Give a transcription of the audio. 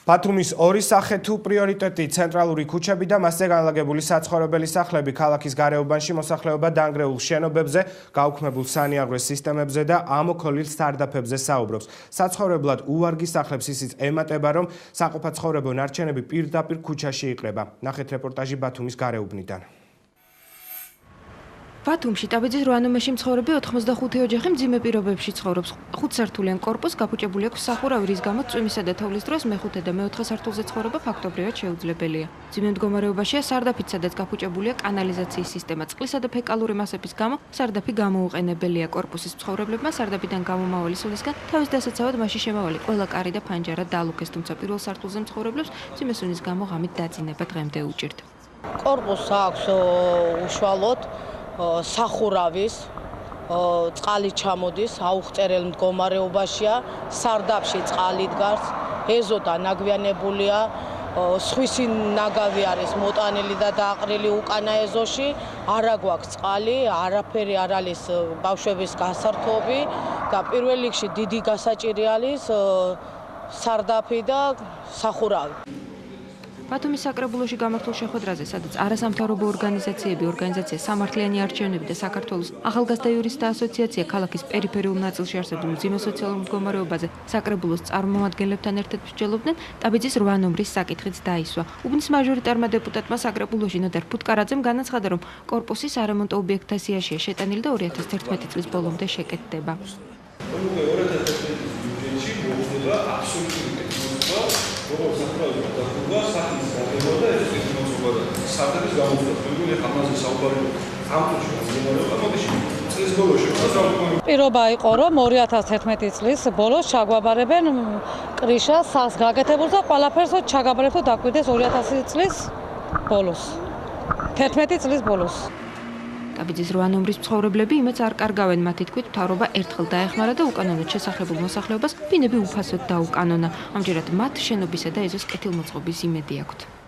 ბათუმის ორი სახე თუ პრიორიტეტი ცენტრალური ქუჩები და მასზე განლაგებული საცხოვრებელი სახლები ქალაქის გარეუბანში მოსახლეობა დანგრეულ შენობებზე, გაუქმებულ სანიაღვრეს სისტემებზე და ამოქოლილ სარდაფებზე საუბრობს. საცხოვრებლად უვარგის სახლებს ისიც ემატება, რომ საყოფაცხოვრებო ნარჩენები პირდაპირ ქუჩაში იყრება. ნახეთ რეპორტაჟი ბათუმის გარეუბნიდან. ბათუმში ტაბიძის 8 ნომერში მცხოვრები 85 ოჯახი მძიმე პირობებში ცხოვრობს. 5 სართულიან კორპუსს გაფუჭებული აქვს სახურავი, რის გამოც წვიმისა და თოვლის დროს მეხუთე და მეოთხე სართულზე ცხოვრება ფაქტობრივად შეუძლებელია. მძიმე მდგომარეობაშია სარდაფით, სადაც გაფუჭებულია კანალიზაციის სისტემა. წყლისა და ფეკალური მასების გამო სარდაფი გამოუყენებელია. კორპუსის მცხოვრებლებმა სარდაფიდან გამომავალი სულისგან თავის დასაცავად მასში შემავალი ყველა კარი და ფანჯარა დაალუქეს, თუმცა პირველ სართულზე მცხოვრებლებს მძიმე სუნის გამო ღამით დაძინება დღემდე უჭირთ. კორპუსს აქვს უშუალოდ სახურავის წყალი ჩამოდის, აუღწერელ მდგომარეობაშია, სარდაფში წყალი დგას, ეზო დანაგვიანებულია, სხვისი ნაგავი არის მოტანილი და დააყრილი უკანა ეზოში, არა გვაქვს წყალი, არაფერი არ არის ბავშვების გასართობი და პირველ რიგში დიდი გასაჭირი არის სარდაფი და სახურავი. ბათუმის საკრებულოში გამართულ შეხვედრაზე, სადაც არასამთავრობო ორგანიზაცია სამართლიანი არჩევნები და საქართველოს ახალგაზრდა იურისტთა ასოციაცია ქალაქის პერიფერიულ ნაწილში არსებულ მძიმე სოციალურ მდგომარეობაზე საკრებულოს წარმომადგენლებთან ერთად მსჯელობდნენ, ტაბიძის 8 ნომრის საკითხიც დაისვა. უბნის მაჟორიტარმა დეპუტატმა საკრებულოში ნოდარ ფუტკარაძემ განაცხადა, რომ კორპუსის არემონტო ობიექტთა სიაშია შეტანილი და 2011 წლის ბოლომდე შეკეთდება. პირობა იყო, რომ 2011 წლის ბოლოს ჩაგვაბარებენ კრიშას გაკეთებულს და ყველაფერს ჩაგაბარებთ და დაკვირდეს 2000 წლის ბოლოს. 11 წლის ბოლოს. ტაბიძის 8 ნომრის მცხოვრებლები იმედს არ კარგავენ, მათი თქმით, მთავრობა ერთხელ დაეხმარა და უკანონოდ შესახლებულ მოსახლეობას ბინები უფასოდ დაუკანონა. ამჯერად მათ შენობისა და ეზოს კეთილმოწყობის იმედი აქვთ.